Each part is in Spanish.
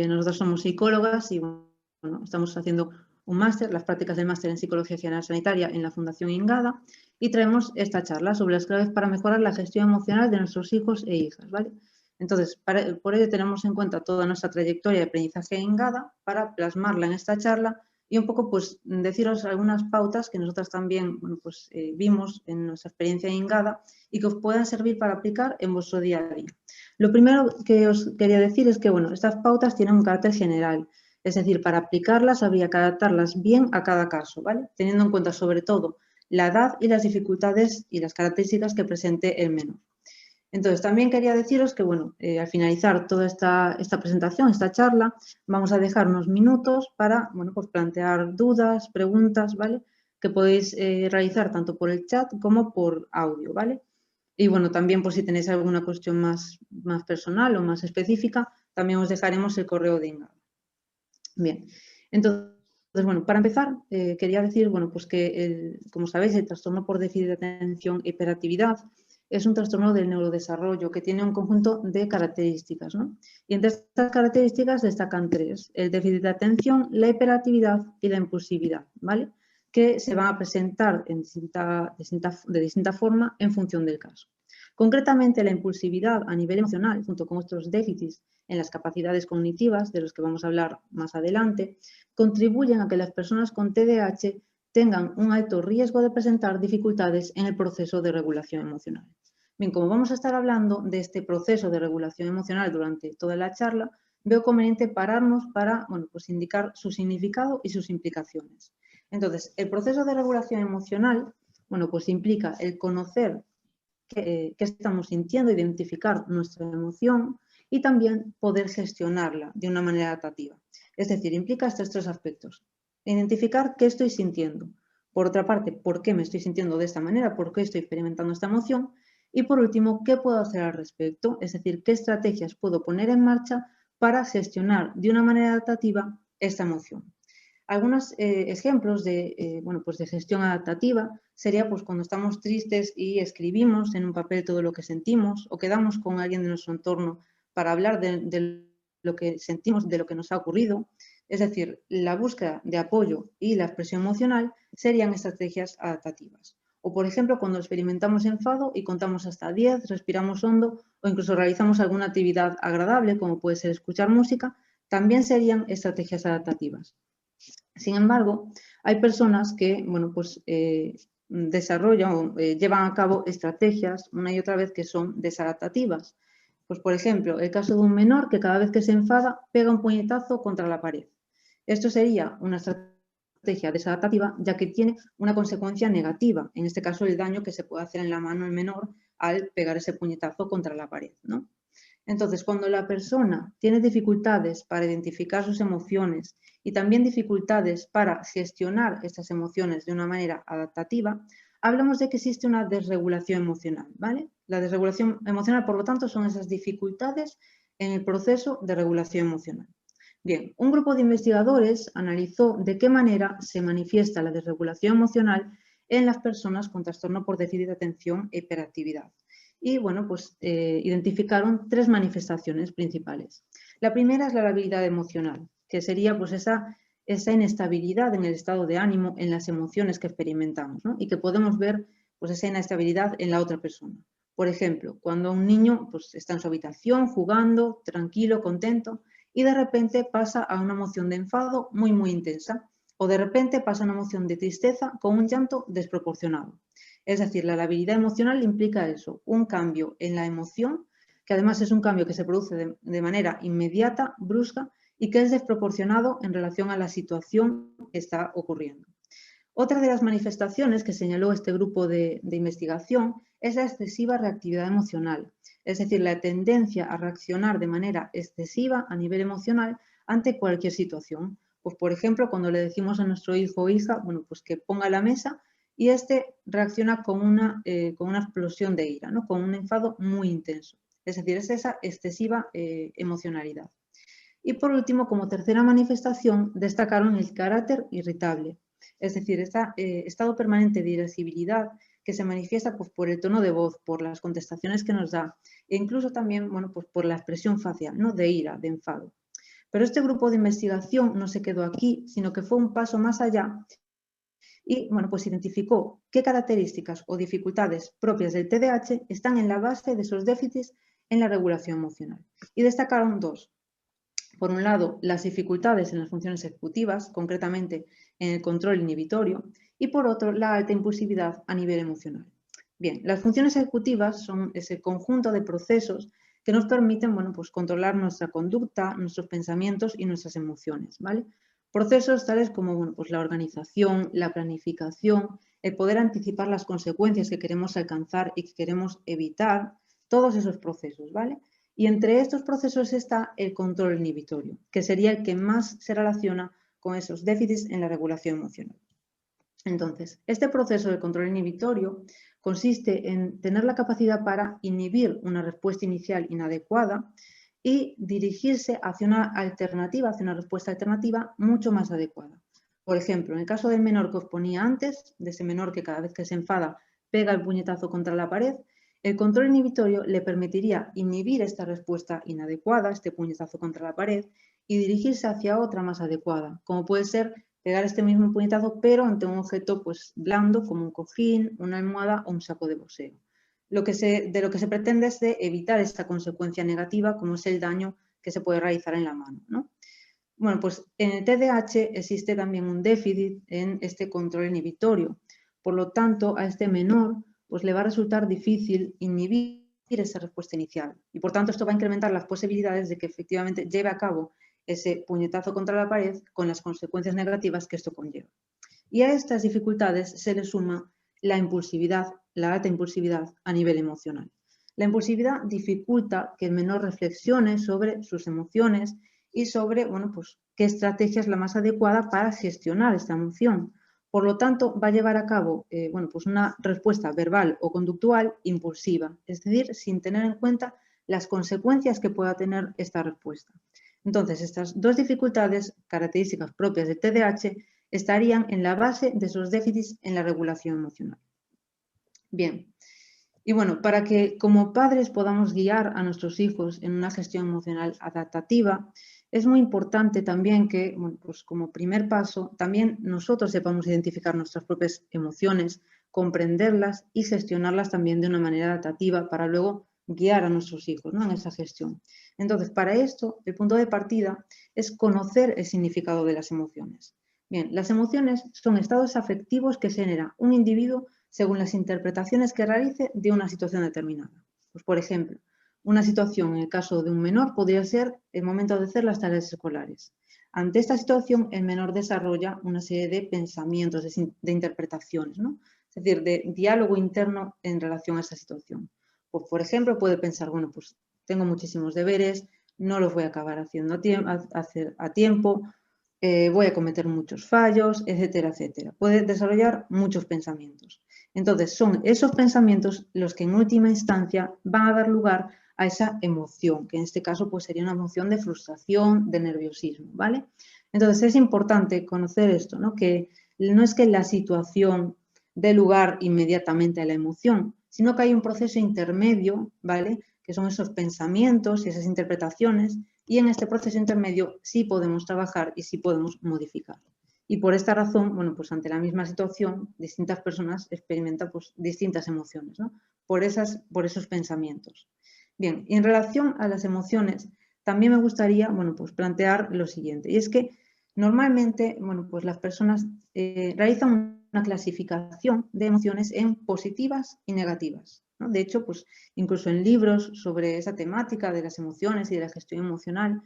nosotros somos psicólogas y bueno, estamos haciendo un máster, las prácticas del máster en Psicología General Sanitaria en la Fundación INGADA, y traemos esta charla sobre las claves para mejorar la gestión emocional de nuestros hijos e hijas, ¿vale? Entonces, por ello tenemos en cuenta toda nuestra trayectoria de aprendizaje en INGADA para plasmarla en esta charla y un poco pues deciros algunas pautas que nosotras también bueno, pues, vimos en nuestra experiencia en INGADA y que os puedan servir para aplicar en vuestro día a día. Lo primero que os quería decir es que bueno, estas pautas tienen un carácter general, es decir, para aplicarlas habría que adaptarlas bien a cada caso, ¿vale? Teniendo en cuenta sobre todo la edad y las dificultades y las características que presente el menor. Entonces, también quería deciros que, bueno, al finalizar toda esta presentación, esta charla, vamos a dejar unos minutos para, bueno, pues plantear dudas, preguntas, ¿vale? Que podéis realizar tanto por el chat como por audio, ¿vale? Y, bueno, también por si tenéis alguna cuestión más personal o más específica, también os dejaremos el correo de INGADA. Bien, entonces, bueno, para empezar, quería decir, bueno, pues que, como sabéis, el trastorno por déficit de atención e hiperactividad es un trastorno del neurodesarrollo que tiene un conjunto de características, ¿no? Y entre estas características destacan tres: el déficit de atención, la hiperactividad y la impulsividad, ¿vale? Que se van a presentar de distinta forma en función del caso. Concretamente, la impulsividad a nivel emocional, junto con otros déficits en las capacidades cognitivas, de los que vamos a hablar más adelante, contribuyen a que las personas con TDAH tengan un alto riesgo de presentar dificultades en el proceso de regulación emocional. Bien, como vamos a estar hablando de este proceso de regulación emocional durante toda la charla, veo conveniente pararnos para, bueno, pues indicar su significado y sus implicaciones. Entonces, el proceso de regulación emocional, bueno, pues implica el conocer qué estamos sintiendo, identificar nuestra emoción y también poder gestionarla de una manera adaptativa. Es decir, implica estos tres aspectos: identificar qué estoy sintiendo, por otra parte, por qué me estoy sintiendo de esta manera, por qué estoy experimentando esta emoción, y por último, qué puedo hacer al respecto, es decir, qué estrategias puedo poner en marcha para gestionar de una manera adaptativa esta emoción. Algunos ejemplos de, bueno, pues de gestión adaptativa sería pues, cuando estamos tristes y escribimos en un papel todo lo que sentimos, o quedamos con alguien de nuestro entorno para hablar de lo que sentimos, de lo que nos ha ocurrido. Es decir, la búsqueda de apoyo y la expresión emocional serían estrategias adaptativas. O, por ejemplo, cuando experimentamos enfado y contamos hasta 10, respiramos hondo o incluso realizamos alguna actividad agradable, como puede ser escuchar música, también serían estrategias adaptativas. Sin embargo, hay personas que, bueno, pues, desarrollan o llevan a cabo estrategias una y otra vez que son desadaptativas. Pues, por ejemplo, el caso de un menor que cada vez que se enfada pega un puñetazo contra la pared. Esto sería una estrategia desadaptativa, ya que tiene una consecuencia negativa, en este caso el daño que se puede hacer en la mano al menor al pegar ese puñetazo contra la pared, ¿no? Entonces, cuando la persona tiene dificultades para identificar sus emociones y también dificultades para gestionar estas emociones de una manera adaptativa, hablamos de que existe una desregulación emocional, ¿vale? La desregulación emocional, por lo tanto, son esas dificultades en el proceso de regulación emocional. Bien, un grupo de investigadores analizó de qué manera se manifiesta la desregulación emocional en las personas con trastorno por déficit de atención e hiperactividad. Y, bueno, pues identificaron tres manifestaciones principales. La primera es la labilidad emocional, que sería pues esa inestabilidad en el estado de ánimo, en las emociones que experimentamos, ¿no? Y que podemos ver pues esa inestabilidad en la otra persona. Por ejemplo, cuando un niño pues, está en su habitación jugando, tranquilo, contento, y de repente pasa a una emoción de enfado muy, muy intensa, o de repente pasa a una emoción de tristeza con un llanto desproporcionado. Es decir, la labilidad emocional implica eso, un cambio en la emoción, que además es un cambio que se produce de manera inmediata, brusca, y que es desproporcionado en relación a la situación que está ocurriendo. Otra de las manifestaciones que señaló este grupo de investigación es la excesiva reactividad emocional, es decir, la tendencia a reaccionar de manera excesiva a nivel emocional ante cualquier situación. Pues, por ejemplo, cuando le decimos a nuestro hijo o hija, bueno, pues que ponga la mesa, y este reacciona con una explosión de ira, ¿no? Con un enfado muy intenso. Es decir, es esa excesiva emocionalidad. Y por último, como tercera manifestación, destacaron el carácter irritable, es decir, este estado permanente de irascibilidad que se manifiesta pues, por el tono de voz, por las contestaciones que nos da e incluso también bueno, pues, por la expresión facial, ¿no? De ira, de enfado. Pero este grupo de investigación no se quedó aquí, sino que fue un paso más allá y bueno, pues identificó qué características o dificultades propias del TDAH están en la base de esos déficits en la regulación emocional. Y destacaron dos. Por un lado, las dificultades en las funciones ejecutivas, concretamente en el control inhibitorio, y por otro, la alta impulsividad a nivel emocional. Bien, las funciones ejecutivas son ese conjunto de procesos que nos permiten, bueno, pues controlar nuestra conducta, nuestros pensamientos y nuestras emociones, ¿vale? Procesos tales como, bueno, pues la organización, la planificación, el poder anticipar las consecuencias que queremos alcanzar y que queremos evitar, todos esos procesos, ¿vale? Y entre estos procesos está el control inhibitorio, que sería el que más se relaciona con esos déficits en la regulación emocional. Entonces, este proceso de control inhibitorio consiste en tener la capacidad para inhibir una respuesta inicial inadecuada y dirigirse hacia una alternativa, hacia una respuesta alternativa mucho más adecuada. Por ejemplo, en el caso del menor que os ponía antes, de ese menor que cada vez que se enfada pega el puñetazo contra la pared, el control inhibitorio le permitiría inhibir esta respuesta inadecuada, este puñetazo contra la pared, y dirigirse hacia otra más adecuada, como puede ser pegar este mismo puñetazo, pero ante un objeto pues, blando como un cojín, una almohada o un saco de boxeo. De lo que se pretende es de evitar esta consecuencia negativa, como es el daño que se puede realizar en la mano, ¿no? Bueno, pues en el TDAH existe también un déficit en este control inhibitorio. Por lo tanto, a este menor pues, le va a resultar difícil inhibir esa respuesta inicial. Y por tanto, esto va a incrementar las posibilidades de que efectivamente lleve a cabo ese puñetazo contra la pared con las consecuencias negativas que esto conlleva. Y a estas dificultades se le suma la impulsividad, la alta impulsividad a nivel emocional. La impulsividad dificulta que el menor reflexione sobre sus emociones y sobre, bueno, pues, qué estrategia es la más adecuada para gestionar esta emoción. Por lo tanto, va a llevar a cabo bueno, pues una respuesta verbal o conductual impulsiva, es decir, sin tener en cuenta las consecuencias que pueda tener esta respuesta. Entonces, estas dos dificultades, características propias del TDAH, estarían en la base de esos déficits en la regulación emocional. Bien, y bueno, para que como padres podamos guiar a nuestros hijos en una gestión emocional adaptativa, es muy importante también que, bueno, pues como primer paso, también nosotros sepamos identificar nuestras propias emociones, comprenderlas y gestionarlas también de una manera adaptativa para luego guiar a nuestros hijos, ¿no?, en esa gestión. Entonces, para esto, el punto de partida es conocer el significado de las emociones. Bien, las emociones son estados afectivos que genera un individuo según las interpretaciones que realice de una situación determinada. Pues, por ejemplo, una situación en el caso de un menor podría ser el momento de hacer las tareas escolares. Ante esta situación, el menor desarrolla una serie de pensamientos, de interpretaciones, ¿no? Es decir, de diálogo interno en relación a esa situación. Pues, por ejemplo, puede pensar, bueno, pues tengo muchísimos deberes, no los voy a acabar haciendo a tiempo, voy a cometer muchos fallos, etcétera, etcétera. Puede desarrollar muchos pensamientos. Entonces, son esos pensamientos los que en última instancia van a dar lugar a esa emoción, que en este caso pues, sería una emoción de frustración, de nerviosismo, ¿vale? Entonces, es importante conocer esto, ¿no? Que no es que la situación dé lugar inmediatamente a la emoción, sino que hay un proceso intermedio, ¿vale? Que son esos pensamientos y esas interpretaciones, y en este proceso intermedio sí podemos trabajar y sí podemos modificar. Y por esta razón, bueno, pues ante la misma situación, distintas personas experimentan pues, distintas emociones, ¿no? Por esos pensamientos. Bien, y en relación a las emociones, también me gustaría, bueno, pues plantear lo siguiente, y es que normalmente, bueno, pues las personas realizan una clasificación de emociones en positivas y negativas, ¿no? De hecho, pues incluso en libros sobre esa temática de las emociones y de la gestión emocional,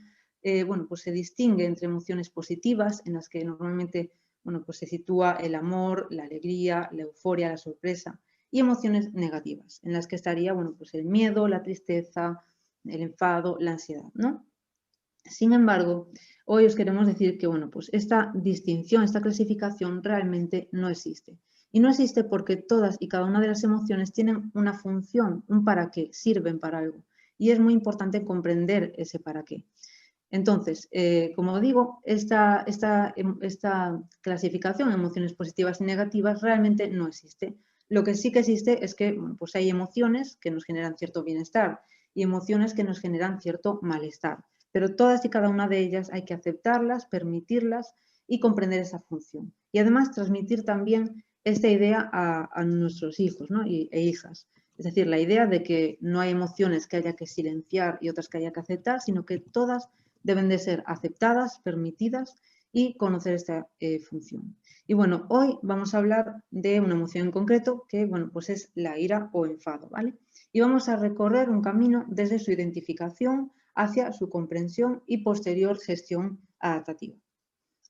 bueno, pues se distingue entre emociones positivas, en las que normalmente, bueno, pues se sitúa el amor, la alegría, la euforia, la sorpresa, y emociones negativas, en las que estaría, bueno, pues el miedo, la tristeza, el enfado, la ansiedad, ¿no? Sin embargo, hoy os queremos decir que, bueno, pues esta distinción, esta clasificación realmente no existe. Y no existe porque todas y cada una de las emociones tienen una función, un para qué, sirven para algo. Y es muy importante comprender ese para qué. Entonces, como digo, esta clasificación de emociones positivas y negativas realmente no existe. Lo que sí que existe es que bueno, pues hay emociones que nos generan cierto bienestar y emociones que nos generan cierto malestar. pero todas y cada una de ellas hay que aceptarlas, permitirlas y comprender esa función. Y además transmitir también esta idea a nuestros hijos, ¿no? e hijas. Es decir, la idea de que no hay emociones que haya que silenciar y otras que haya que aceptar, sino que todas deben de ser aceptadas, permitidas y conocer esta función. Y bueno, hoy vamos a hablar de una emoción en concreto que, bueno, pues es la ira o enfado, ¿vale? Y vamos a recorrer un camino desde su identificación hacia su comprensión y posterior gestión adaptativa.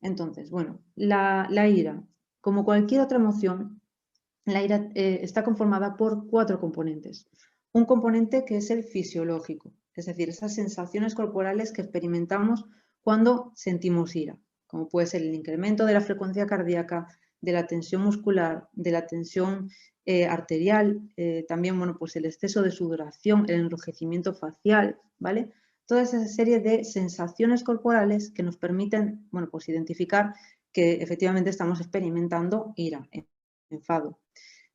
Entonces, bueno, la ira, como cualquier otra emoción, la ira está conformada por 4 componentes. Un componente que es el fisiológico, es decir, esas sensaciones corporales que experimentamos cuando sentimos ira, como puede ser el incremento de la frecuencia cardíaca, de la tensión muscular, de la tensión arterial, también, bueno, pues el exceso de sudoración, el enrojecimiento facial, ¿vale? Toda esa serie de sensaciones corporales que nos permiten, bueno, pues identificar que efectivamente estamos experimentando ira, enfado.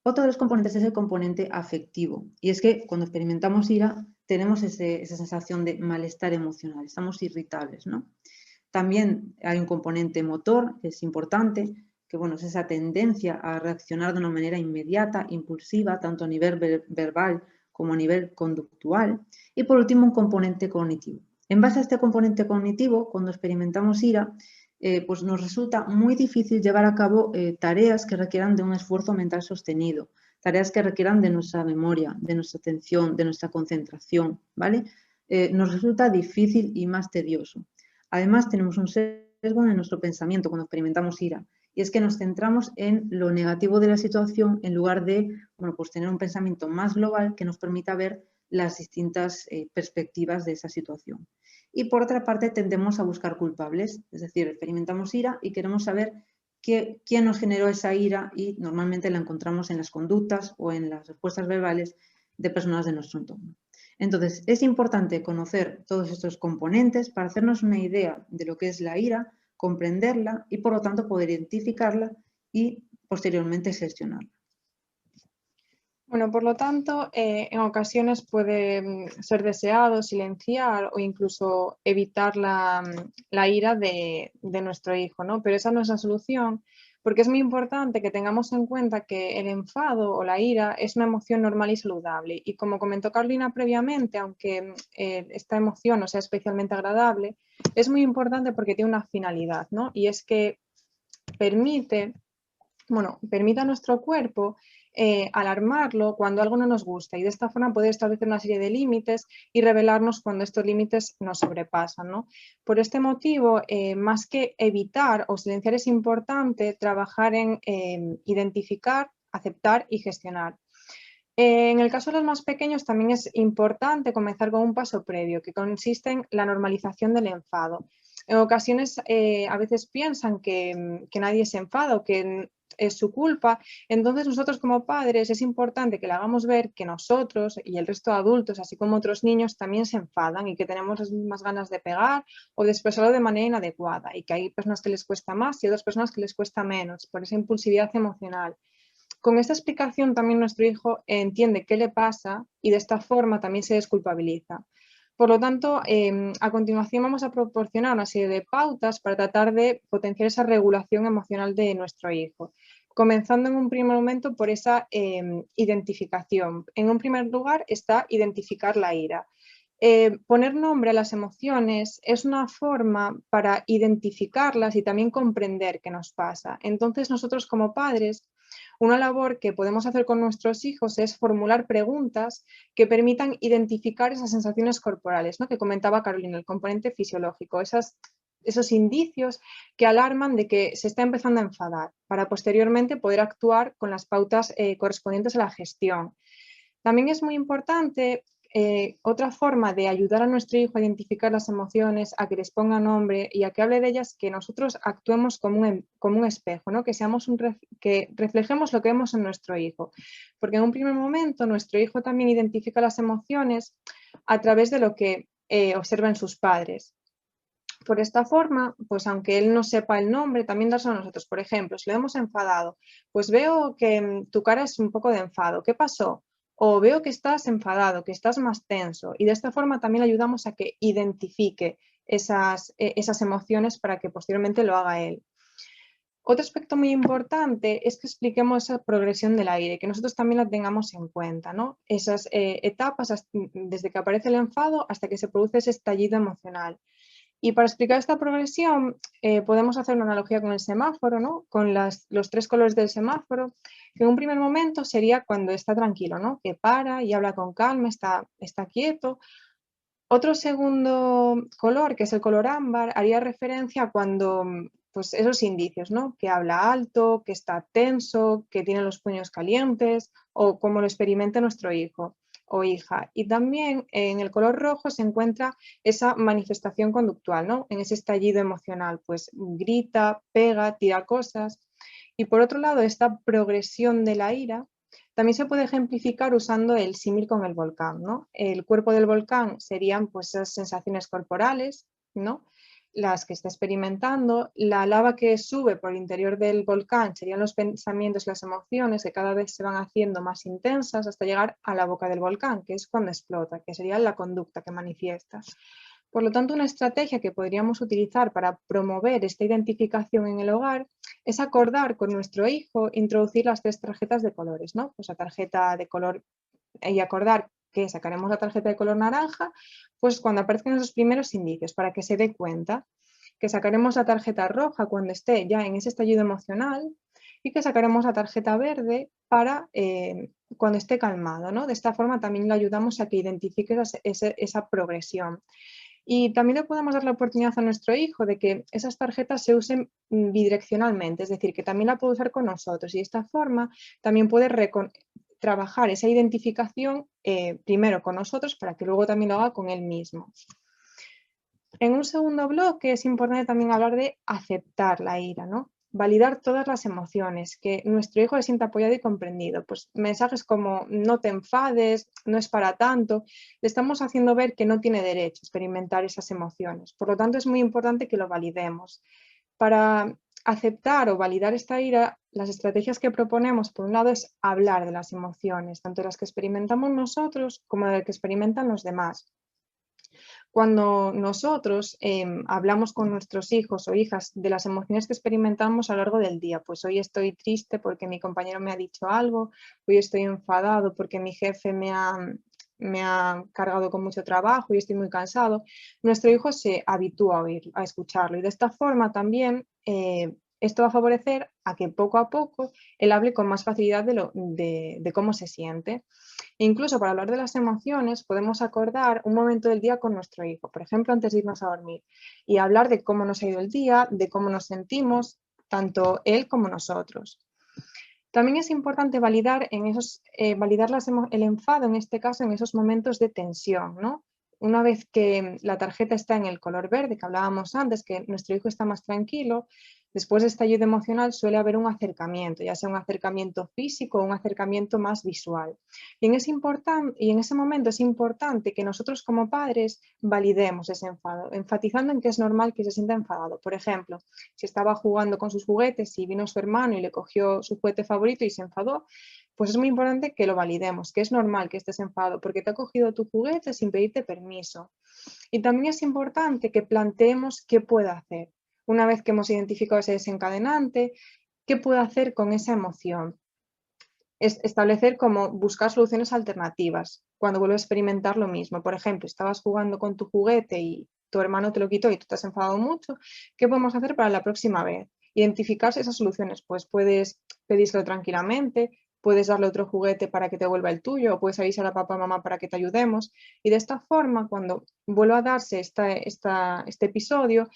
Otro de los componentes es el componente afectivo, y es que cuando experimentamos ira tenemos esa sensación de malestar emocional, estamos irritables, ¿no? También hay un componente motor que es importante, que bueno, es esa tendencia a reaccionar de una manera inmediata, impulsiva, tanto a nivel verbal como a nivel conductual. Y por último, un componente cognitivo. En base a este componente cognitivo, cuando experimentamos ira, pues nos resulta muy difícil llevar a cabo tareas que requieran de un esfuerzo mental sostenido, tareas que requieran de nuestra memoria, de nuestra atención, de nuestra concentración, ¿vale? Nos resulta difícil y más tedioso. Además, tenemos un sesgo en nuestro pensamiento cuando experimentamos ira, y es que nos centramos en lo negativo de la situación en lugar de, bueno, pues tener un pensamiento más global que nos permita ver las distintas perspectivas de esa situación. Y por otra parte, tendemos a buscar culpables, es decir, experimentamos ira y queremos saber quién nos generó esa ira y normalmente la encontramos en las conductas o en las respuestas verbales de personas de nuestro entorno. Entonces, es importante conocer todos estos componentes para hacernos una idea de lo que es la ira, comprenderla y, por lo tanto, poder identificarla y posteriormente gestionarla. Bueno, por lo tanto, en ocasiones puede ser deseado silenciar o incluso evitar la ira de nuestro hijo, ¿no? Pero esa no es la solución, porque es muy importante que tengamos en cuenta que el enfado o la ira es una emoción normal y saludable. Y como comentó Carolina previamente, aunque esta emoción no sea especialmente agradable, es muy importante porque tiene una finalidad, ¿no? Y es que permite a nuestro cuerpo alarmarlo cuando algo no nos gusta, y de esta forma poder establecer una serie de límites y revelarnos cuando estos límites nos sobrepasan, ¿no? Por este motivo, más que evitar o silenciar, es importante trabajar en identificar, aceptar y gestionar. En el caso de los más pequeños también es importante comenzar con un paso previo, que consiste en la normalización del enfado. En ocasiones a veces piensan que nadie se enfada o que es su culpa. Entonces nosotros como padres es importante que le hagamos ver que nosotros y el resto de adultos, así como otros niños, también se enfadan y que tenemos las mismas ganas de pegar o de expresarlo de manera inadecuada, y que hay personas que les cuesta más y otras personas que les cuesta menos por esa impulsividad emocional. Con esta explicación también nuestro hijo entiende qué le pasa y de esta forma también se desculpabiliza. Por lo tanto, a continuación vamos a proporcionar una serie de pautas para tratar de potenciar esa regulación emocional de nuestro hijo, comenzando en un primer momento por esa identificación. En un primer lugar está identificar la ira. Poner nombre a las emociones es una forma para identificarlas y también comprender qué nos pasa. Entonces, nosotros como padres, una labor que podemos hacer con nuestros hijos es formular preguntas que permitan identificar esas sensaciones corporales, ¿no? Que comentaba Carolina, el componente fisiológico, esos indicios que alarman de que se está empezando a enfadar, para posteriormente poder actuar con las pautas correspondientes a la gestión. También es muy importante otra forma de ayudar a nuestro hijo a identificar las emociones, a que les ponga nombre y a que hable de ellas, que nosotros actuemos como un espejo, ¿no? Que reflejemos lo que vemos en nuestro hijo. Porque en un primer momento nuestro hijo también identifica las emociones a través de lo que observa en sus padres. Por esta forma, pues aunque él no sepa el nombre, también dárselo a nosotros. Por ejemplo, si lo hemos enfadado, pues veo que tu cara es un poco de enfado. ¿Qué pasó? O veo que estás enfadado, que estás más tenso, y de esta forma también le ayudamos a que identifique esas emociones para que posteriormente lo haga él. Otro aspecto muy importante es que expliquemos esa progresión del aire, que nosotros también la tengamos en cuenta, ¿no? Esas etapas desde que aparece el enfado hasta que se produce ese estallido emocional. Y para explicar esta progresión podemos hacer una analogía con el semáforo, ¿no? Con los 3 colores del semáforo, que en un primer momento sería cuando está tranquilo, ¿no? Que para y habla con calma, está quieto. Otro segundo color, que es el color ámbar, haría referencia a cuando, pues esos indicios, ¿no? Que habla alto, que está tenso, que tiene los puños calientes o como lo experimenta nuestro hijo o hija. Y también en el color rojo se encuentra esa manifestación conductual, ¿no? En ese estallido emocional, pues grita, pega, tira cosas. Y por otro lado, esta progresión de la ira también se puede ejemplificar usando el símil con el volcán, ¿no? El cuerpo del volcán serían pues esas sensaciones corporales, ¿no? Las que está experimentando. La lava que sube por el interior del volcán serían los pensamientos, las emociones que cada vez se van haciendo más intensas hasta llegar a la boca del volcán, que es cuando explota, que sería la conducta que manifiesta. Por lo tanto, una estrategia que podríamos utilizar para promover esta identificación en el hogar es acordar con nuestro hijo introducir las 3 tarjetas de colores, ¿no? Pues la tarjeta de color y acordar que sacaremos la tarjeta de color naranja, pues cuando aparezcan esos primeros indicios, para que se dé cuenta, que sacaremos la tarjeta roja cuando esté ya en ese estallido emocional y que sacaremos la tarjeta verde para cuando esté calmado, ¿no? De esta forma también le ayudamos a que identifique esa progresión. Y también le podemos dar la oportunidad a nuestro hijo de que esas tarjetas se usen bidireccionalmente, es decir, que también la puede usar con nosotros y de esta forma también puede trabajar esa identificación primero con nosotros para que luego también lo haga con él mismo. En un segundo bloque es importante también hablar de aceptar la ira, ¿no? Validar todas las emociones, que nuestro hijo se sienta apoyado y comprendido. Pues mensajes como no te enfades, no es para tanto, le estamos haciendo ver que no tiene derecho a experimentar esas emociones. Por lo tanto, es muy importante que lo validemos. Para aceptar o validar esta ira, las estrategias que proponemos, por un lado, es hablar de las emociones, tanto las que experimentamos nosotros como las que experimentan los demás. Cuando nosotros hablamos con nuestros hijos o hijas de las emociones que experimentamos a lo largo del día, pues hoy estoy triste porque mi compañero me ha dicho algo, hoy estoy enfadado porque mi jefe me ha cargado con mucho trabajo y estoy muy cansado, nuestro hijo se habitúa a oír, a escucharlo y de esta forma también esto va a favorecer a que poco a poco él hable con más facilidad de cómo se siente. Incluso para hablar de las emociones podemos acordar un momento del día con nuestro hijo, por ejemplo, antes de irnos a dormir, y hablar de cómo nos ha ido el día, de cómo nos sentimos, tanto él como nosotros. También es importante validar el enfado, en este caso, en esos momentos de tensión, ¿no? Una vez que la tarjeta está en el color verde, que hablábamos antes, que nuestro hijo está más tranquilo, después de este estallido emocional suele haber un acercamiento, ya sea un acercamiento físico o un acercamiento más visual. Y en ese momento es importante que nosotros como padres validemos ese enfado, enfatizando en que es normal que se sienta enfadado. Por ejemplo, si estaba jugando con sus juguetes y vino su hermano y le cogió su juguete favorito y se enfadó, pues es muy importante que lo validemos, que es normal que estés enfadado porque te ha cogido tu juguete sin pedirte permiso. Y también es importante que planteemos qué puede hacer. Una vez que hemos identificado ese desencadenante, ¿qué puedo hacer con esa emoción? Es establecer como buscar soluciones alternativas cuando vuelvo a experimentar lo mismo. Por ejemplo, estabas jugando con tu juguete y tu hermano te lo quitó y tú te has enfadado mucho. ¿Qué podemos hacer para la próxima vez? Identificar esas soluciones. Pues puedes pedírselo tranquilamente, puedes darle otro juguete para que te devuelva el tuyo, o puedes avisar a papá o mamá para que te ayudemos. Y de esta forma, cuando vuelva a darse este episodio,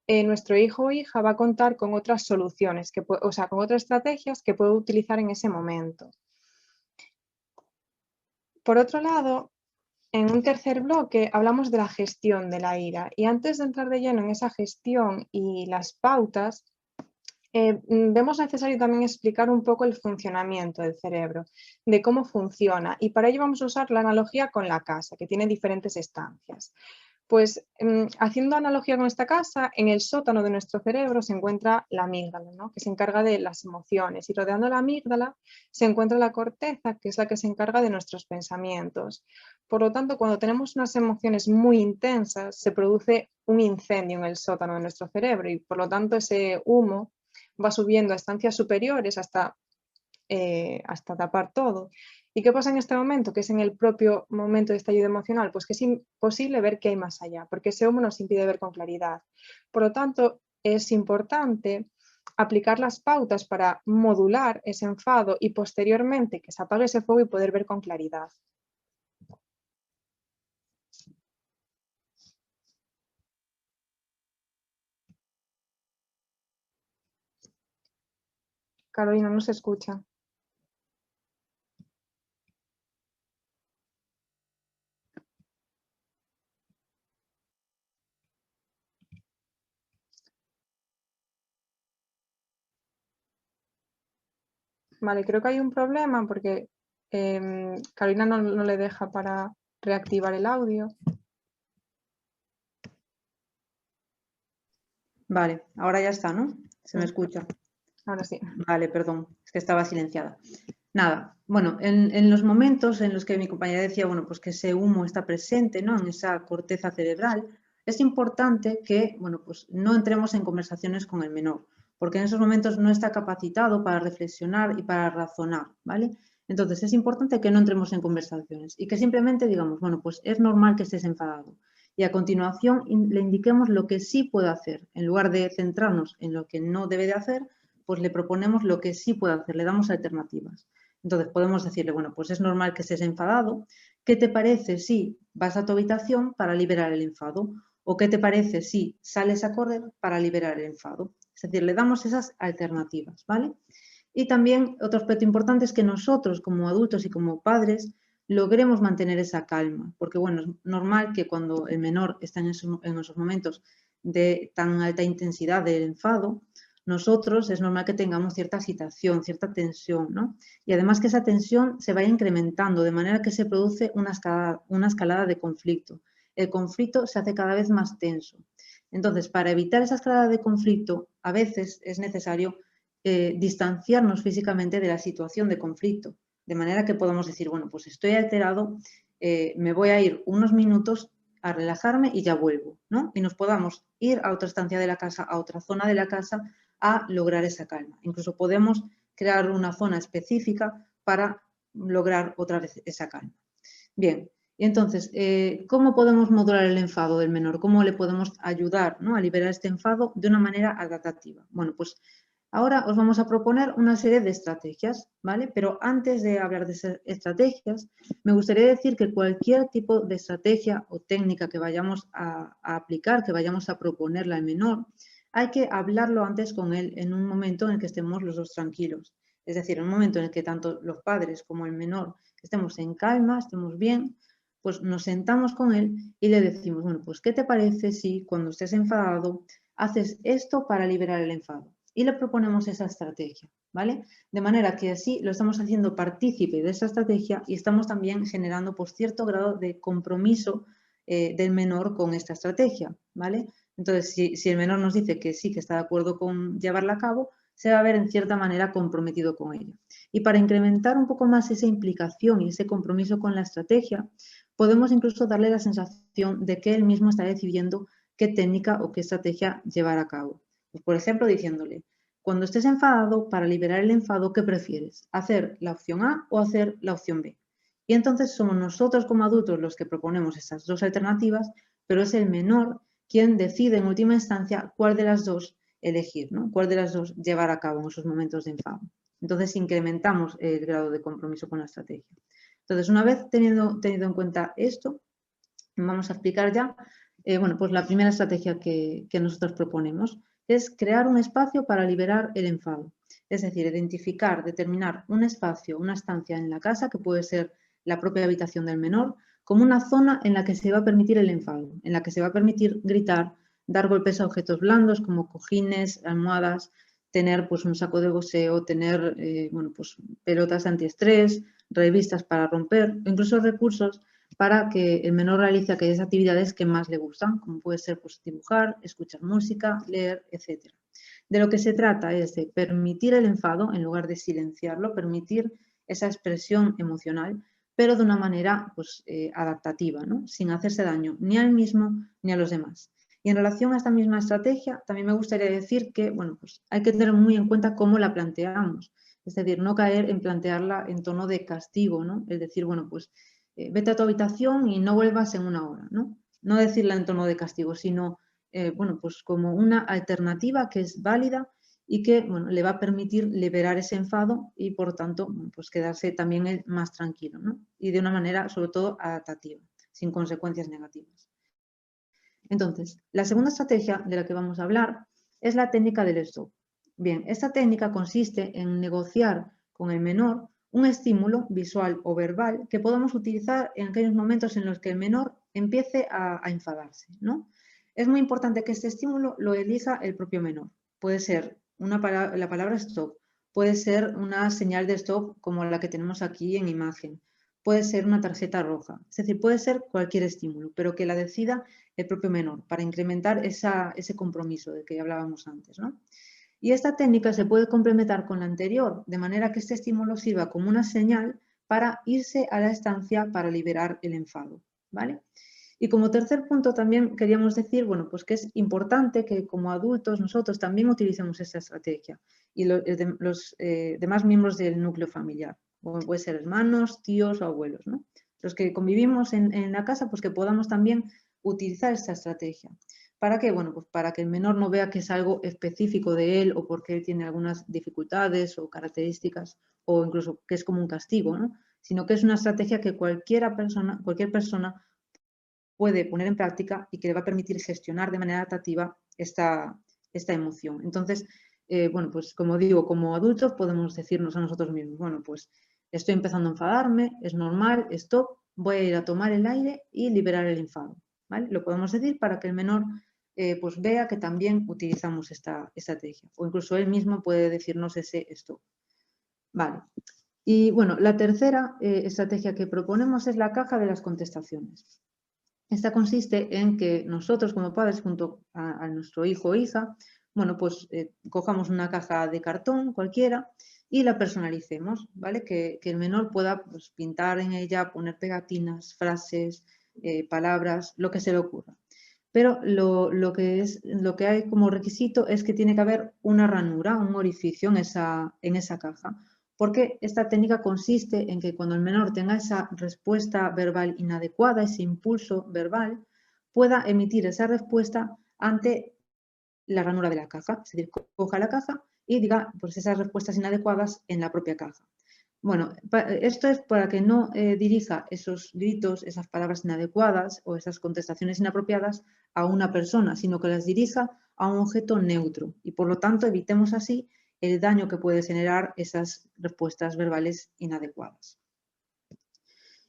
nuestro hijo o hija va a contar con otras soluciones, o sea, con otras estrategias que puede utilizar en ese momento. Por otro lado, en un tercer bloque hablamos de la gestión de la ira y antes de entrar de lleno en esa gestión y las pautas, vemos necesario también explicar un poco el funcionamiento del cerebro, de cómo funciona y para ello vamos a usar la analogía con la casa, que tiene diferentes estancias. Pues haciendo analogía con esta casa, en el sótano de nuestro cerebro se encuentra la amígdala, ¿no? Que se encarga de las emociones, y rodeando la amígdala se encuentra la corteza, que es la que se encarga de nuestros pensamientos. Por lo tanto, cuando tenemos unas emociones muy intensas, se produce un incendio en el sótano de nuestro cerebro y por lo tanto ese humo va subiendo a estancias superiores hasta tapar todo. ¿Y qué pasa en este momento? Que es en el propio momento de estallido emocional, pues que es imposible ver qué hay más allá, porque ese humo nos impide ver con claridad. Por lo tanto, es importante aplicar las pautas para modular ese enfado y posteriormente que se apague ese fuego y poder ver con claridad. Carolina, no se escucha. Vale, creo que hay un problema porque Carolina no le deja para reactivar el audio. Vale, ahora ya está, ¿no? Se me Sí. escucha. Ahora sí. Vale, perdón, es que estaba silenciada. Nada, bueno, en los momentos en los que mi compañera decía, bueno, pues que ese humo está presente, ¿no? En esa corteza cerebral, es importante que, bueno, pues no entremos en conversaciones con el menor, porque en esos momentos no está capacitado para reflexionar y para razonar, ¿vale? Entonces es importante que no entremos en conversaciones y que simplemente digamos, bueno, pues es normal que estés enfadado. Y a continuación le indiquemos lo que sí puede hacer, en lugar de centrarnos en lo que no debe de hacer, pues le proponemos lo que sí puede hacer, le damos alternativas. Entonces podemos decirle, bueno, pues es normal que estés enfadado. ¿Qué te parece si vas a tu habitación para liberar el enfado? ¿O qué te parece si sales a correr para liberar el enfado? Es decir, le damos esas alternativas, ¿vale? Y también otro aspecto importante es que nosotros como adultos y como padres logremos mantener esa calma, porque bueno, es normal que cuando el menor está en esos momentos de tan alta intensidad del enfado, nosotros es normal que tengamos cierta agitación, cierta tensión, ¿no? Y además que esa tensión se vaya incrementando, de manera que se produce una escalada de conflicto. El conflicto se hace cada vez más tenso. Entonces, para evitar esa escalada de conflicto, a veces es necesario distanciarnos físicamente de la situación de conflicto, de manera que podamos decir, bueno, pues estoy alterado, me voy a ir unos minutos a relajarme y ya vuelvo, ¿no? Y nos podamos ir a otra estancia de la casa, a otra zona de la casa, a lograr esa calma. Incluso podemos crear una zona específica para lograr otra vez esa calma. Bien, y entonces, ¿cómo podemos modular el enfado del menor? ¿Cómo le podemos ayudar, ¿no? a liberar este enfado de una manera adaptativa? Bueno, pues ahora os vamos a proponer una serie de estrategias, ¿vale? Pero antes de hablar de esas estrategias, me gustaría decir que cualquier tipo de estrategia o técnica que vayamos a aplicar, que vayamos a proponerle al menor, hay que hablarlo antes con él en un momento en el que estemos los dos tranquilos. Es decir, en un momento en el que tanto los padres como el menor estemos en calma, estemos bien, pues nos sentamos con él y le decimos, bueno, pues ¿qué te parece si cuando estés enfadado haces esto para liberar el enfado? Y le proponemos esa estrategia, ¿vale? De manera que así lo estamos haciendo partícipe de esa estrategia y estamos también generando pues cierto grado de compromiso del menor con esta estrategia, ¿vale? Entonces, si el menor nos dice que sí, que está de acuerdo con llevarla a cabo, se va a ver en cierta manera comprometido con ella. Y para incrementar un poco más esa implicación y ese compromiso con la estrategia, podemos incluso darle la sensación de que él mismo está decidiendo qué técnica o qué estrategia llevar a cabo. Pues, por ejemplo, diciéndole, cuando estés enfadado, para liberar el enfado, ¿qué prefieres? ¿Hacer la opción A o hacer la opción B? Y entonces somos nosotros como adultos los que proponemos esas dos alternativas, pero es el menor quien decide en última instancia cuál de las dos elegir, ¿no? Cuál de las dos llevar a cabo en esos momentos de enfado. Entonces incrementamos el grado de compromiso con la estrategia. Entonces, una vez tenido en cuenta esto, vamos a explicar ya, bueno, pues la primera estrategia que nosotros proponemos es crear un espacio para liberar el enfado. Es decir, identificar, determinar un espacio, una estancia en la casa, que puede ser la propia habitación del menor, como una zona en la que se va a permitir el enfado, en la que se va a permitir gritar, dar golpes a objetos blandos como cojines, almohadas, tener pues un saco de boxeo, tener bueno, pues pelotas antiestrés, revistas para romper, incluso recursos para que el menor realice aquellas actividades que más le gustan, como puede ser pues, dibujar, escuchar música, leer, etc. De lo que se trata es de permitir el enfado en lugar de silenciarlo, permitir esa expresión emocional, pero de una manera pues, adaptativa, ¿no? Sin hacerse daño ni al mismo ni a los demás. Y en relación a esta misma estrategia, también me gustaría decir que bueno, pues hay que tener muy en cuenta cómo la planteamos. Es decir, no caer en plantearla en tono de castigo, ¿no? Es decir, bueno, pues vete a tu habitación y no vuelvas en una hora, ¿no? No decirla en tono de castigo, sino, bueno, pues como una alternativa que es válida y que, bueno, le va a permitir liberar ese enfado y, por tanto, pues quedarse también él más tranquilo, ¿no? Y de una manera, sobre todo, adaptativa, sin consecuencias negativas. Entonces, la segunda estrategia de la que vamos a hablar es la técnica del stop. Bien, esta técnica consiste en negociar con el menor un estímulo visual o verbal que podamos utilizar en aquellos momentos en los que el menor empiece a enfadarse, ¿no? Es muy importante que este estímulo lo elija el propio menor. Puede ser la palabra stop, puede ser una señal de stop como la que tenemos aquí en imagen, puede ser una tarjeta roja, es decir, puede ser cualquier estímulo, pero que la decida el propio menor para incrementar ese compromiso del que hablábamos antes, ¿no? Y esta técnica se puede complementar con la anterior, de manera que este estímulo sirva como una señal para irse a la estancia para liberar el enfado, ¿vale? Y como tercer punto también queríamos decir, bueno, pues que es importante que como adultos nosotros también utilicemos esta estrategia y los demás miembros del núcleo familiar, como puede ser hermanos, tíos o abuelos, ¿no? Los que convivimos en la casa, pues que podamos también utilizar esta estrategia. ¿Para qué? Bueno, pues para que el menor no vea que es algo específico de él o porque él tiene algunas dificultades o características o incluso que es como un castigo, ¿no? Sino que es una estrategia que cualquier persona puede poner en práctica y que le va a permitir gestionar de manera adaptativa esta emoción. Entonces, bueno, pues como digo, como adultos podemos decirnos a nosotros mismos, bueno, pues estoy empezando a enfadarme, es normal, stop, voy a ir a tomar el aire y liberar el enfado, ¿vale? Lo podemos decir para que el menor pues vea que también utilizamos esta estrategia o incluso él mismo puede decirnos ese stop. Vale. Y bueno, la tercera estrategia que proponemos es la caja de las contestaciones. Esta consiste en que nosotros como padres junto a nuestro hijo o hija, bueno, pues cojamos una caja de cartón cualquiera y la personalicemos, ¿vale? Que el menor pueda pues, pintar en ella, poner pegatinas, frases, palabras, lo que se le ocurra. Pero lo que hay como requisito es que tiene que haber una ranura, un orificio en esa caja, porque esta técnica consiste en que cuando el menor tenga esa respuesta verbal inadecuada, ese impulso verbal, pueda emitir esa respuesta ante la ranura de la caja, es decir, coja la caja y diga pues, esas respuestas inadecuadas en la propia caja. Bueno, esto es para que no dirija esos gritos, esas palabras inadecuadas o esas contestaciones inapropiadas a una persona, sino que las dirija a un objeto neutro y por lo tanto evitemos así el daño que puede generar esas respuestas verbales inadecuadas.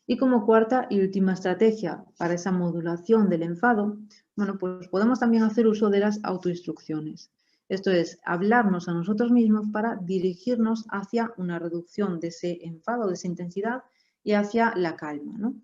Y como cuarta y última estrategia para esa modulación del enfado, bueno, pues podemos también hacer uso de las autoinstrucciones. Esto es, hablarnos a nosotros mismos para dirigirnos hacia una reducción de ese enfado, de esa intensidad y hacia la calma, ¿no?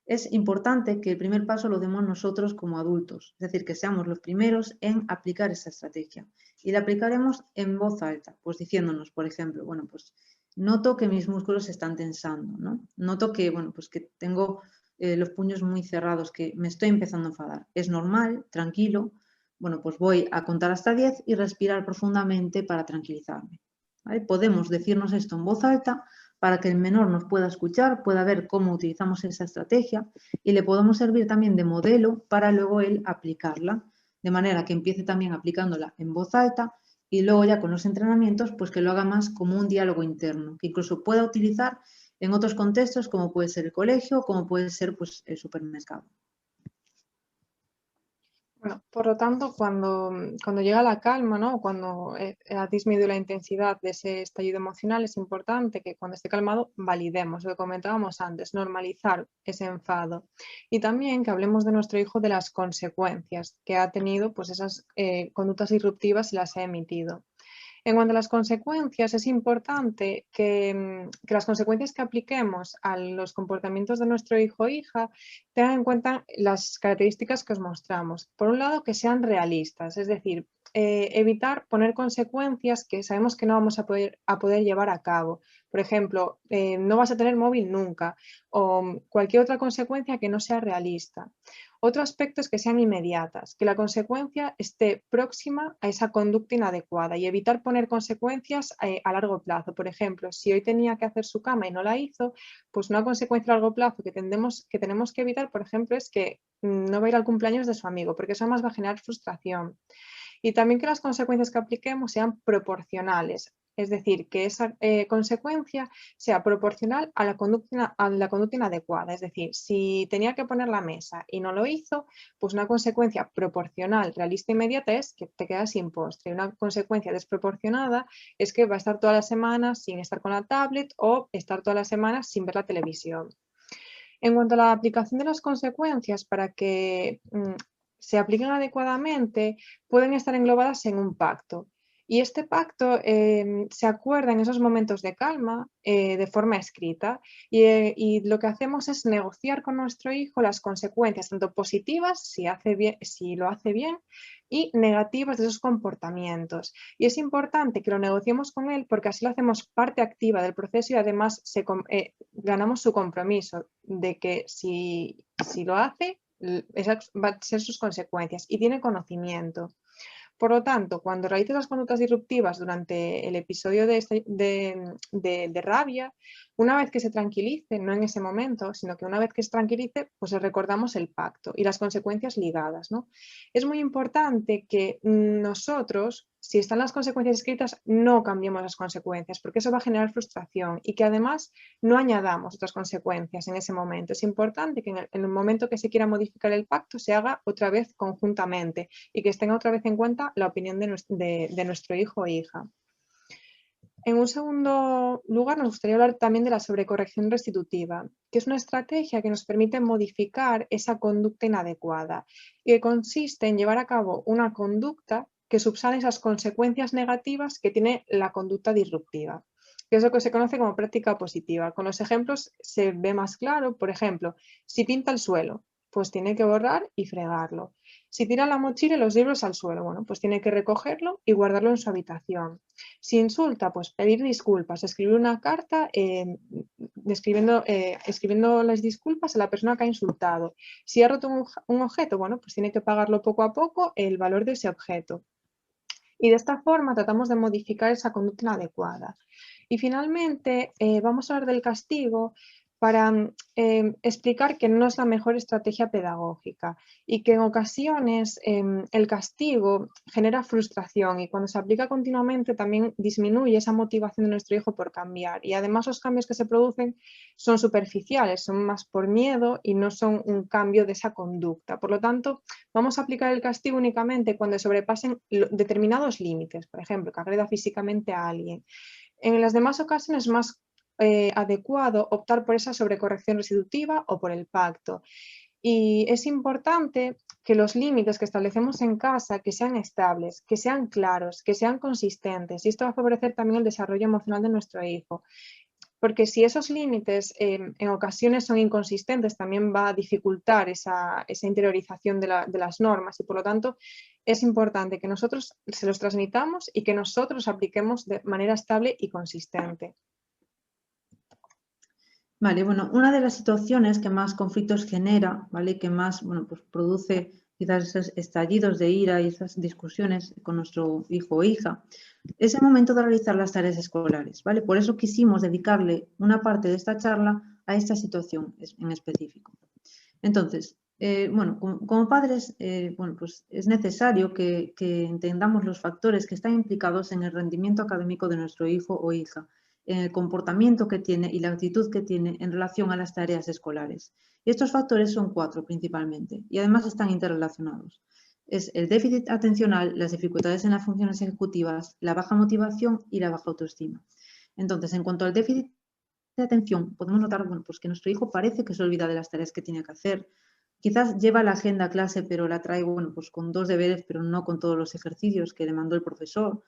Es importante que el primer paso lo demos nosotros como adultos, es decir, que seamos los primeros en aplicar esa estrategia. Y la aplicaremos en voz alta, pues diciéndonos, por ejemplo, bueno, pues noto que mis músculos se están tensando, ¿no? Noto que, bueno, pues que tengo los puños muy cerrados, que me estoy empezando a enfadar. Es normal, tranquilo. Bueno, pues voy a contar hasta 10 y respirar profundamente para tranquilizarme, ¿vale? Podemos decirnos esto en voz alta para que el menor nos pueda escuchar, pueda ver cómo utilizamos esa estrategia y le podamos servir también de modelo para luego él aplicarla, de manera que empiece también aplicándola en voz alta y luego ya con los entrenamientos, pues que lo haga más como un diálogo interno, que incluso pueda utilizar en otros contextos como puede ser el colegio, como puede ser pues, el supermercado. Bueno, por lo tanto, cuando llega la calma, ¿no? Cuando ha disminuido la intensidad de ese estallido emocional, es importante que cuando esté calmado validemos, lo que comentábamos antes, normalizar ese enfado. Y también que hablemos de nuestro hijo de las consecuencias que ha tenido, pues esas conductas disruptivas y las ha emitido. En cuanto a las consecuencias, es importante que las consecuencias que apliquemos a los comportamientos de nuestro hijo o hija tengan en cuenta las características que os mostramos. Por un lado, que sean realistas, es decir, evitar poner consecuencias que sabemos que no vamos a poder llevar a cabo. Por ejemplo, no vas a tener móvil nunca, o cualquier otra consecuencia que no sea realista. Otro aspecto es que sean inmediatas, que la consecuencia esté próxima a esa conducta inadecuada y evitar poner consecuencias a largo plazo. Por ejemplo, si hoy tenía que hacer su cama y no la hizo, pues una consecuencia a largo plazo que tenemos que evitar, por ejemplo, es que no va a ir al cumpleaños de su amigo, porque eso además va a generar frustración. Y también que las consecuencias que apliquemos sean proporcionales, es decir, que esa consecuencia sea proporcional a la conducta inadecuada. Es decir, si tenía que poner la mesa y no lo hizo, pues una consecuencia proporcional, realista e inmediata es que te quedas sin postre. Una consecuencia desproporcionada es que va a estar toda la semana sin estar con la tablet o estar toda la semana sin ver la televisión. En cuanto a la aplicación de las consecuencias para que se apliquen adecuadamente, pueden estar englobadas en un pacto. Y este pacto se acuerda en esos momentos de calma de forma escrita y lo que hacemos es negociar con nuestro hijo las consecuencias, tanto positivas, si lo hace bien, y negativas de esos comportamientos. Y es importante que lo negociemos con él porque así lo hacemos parte activa del proceso y además ganamos su compromiso de que si lo hace, esas van a ser sus consecuencias y tiene conocimiento. Por lo tanto, cuando realice las conductas disruptivas durante el episodio de rabia, una vez que se tranquilice, no en ese momento, sino que una vez que se tranquilice, pues le recordamos el pacto y las consecuencias ligadas, ¿no? Es muy importante que nosotros, si están las consecuencias escritas, no cambiemos las consecuencias, porque eso va a generar frustración y que además no añadamos otras consecuencias en ese momento. Es importante que en el momento que se quiera modificar el pacto se haga otra vez conjuntamente y que tenga otra vez en cuenta la opinión de nuestro hijo o hija. En un segundo lugar, nos gustaría hablar también de la sobrecorrección restitutiva, que es una estrategia que nos permite modificar esa conducta inadecuada y que consiste en llevar a cabo una conducta que subsane esas consecuencias negativas que tiene la conducta disruptiva, que es lo que se conoce como práctica positiva. Con los ejemplos se ve más claro. Por ejemplo, si pinta el suelo, pues tiene que borrar y fregarlo. Si tira la mochila y los libros al suelo, bueno, pues tiene que recogerlo y guardarlo en su habitación. Si insulta, pues pedir disculpas, escribir una carta escribiendo las disculpas a la persona que ha insultado. Si ha roto un objeto, bueno, pues tiene que pagarlo poco a poco el valor de ese objeto. Y de esta forma tratamos de modificar esa conducta inadecuada. Y finalmente vamos a hablar del castigo para explicar que no es la mejor estrategia pedagógica y que en ocasiones el castigo genera frustración y cuando se aplica continuamente también disminuye esa motivación de nuestro hijo por cambiar. Y además los cambios que se producen son superficiales, son más por miedo y no son un cambio de esa conducta. Por lo tanto, vamos a aplicar el castigo únicamente cuando sobrepasen determinados límites, por ejemplo, que agreda físicamente a alguien. En las demás ocasiones es más adecuado optar por esa sobrecorrección restitutiva o por el pacto. Y es importante que los límites que establecemos en casa que sean estables, que sean claros, que sean consistentes. Y esto va a favorecer también el desarrollo emocional de nuestro hijo. Porque si esos límites en ocasiones son inconsistentes, también va a dificultar esa interiorización de las normas y por lo tanto es importante que nosotros se los transmitamos y que nosotros apliquemos de manera estable y consistente. Vale, bueno, una de las situaciones que más conflictos genera, ¿vale? Que más, bueno, pues produce quizás esos estallidos de ira y esas discusiones con nuestro hijo o hija, es el momento de realizar las tareas escolares, ¿vale? Por eso quisimos dedicarle una parte de esta charla a esta situación en específico. Entonces, bueno, como padres, bueno, pues es necesario que entendamos los factores que están implicados en el rendimiento académico de nuestro hijo o hija, en el comportamiento que tiene y la actitud que tiene en relación a las tareas escolares. Y estos factores son 4 principalmente y además están interrelacionados. Es el déficit atencional, las dificultades en las funciones ejecutivas, la baja motivación y la baja autoestima. Entonces, en cuanto al déficit de atención, podemos notar, bueno, pues que nuestro hijo parece que se olvida de las tareas que tiene que hacer. Quizás lleva la agenda a clase, pero la trae, bueno, pues con 2 deberes, pero no con todos los ejercicios que le mandó el profesor.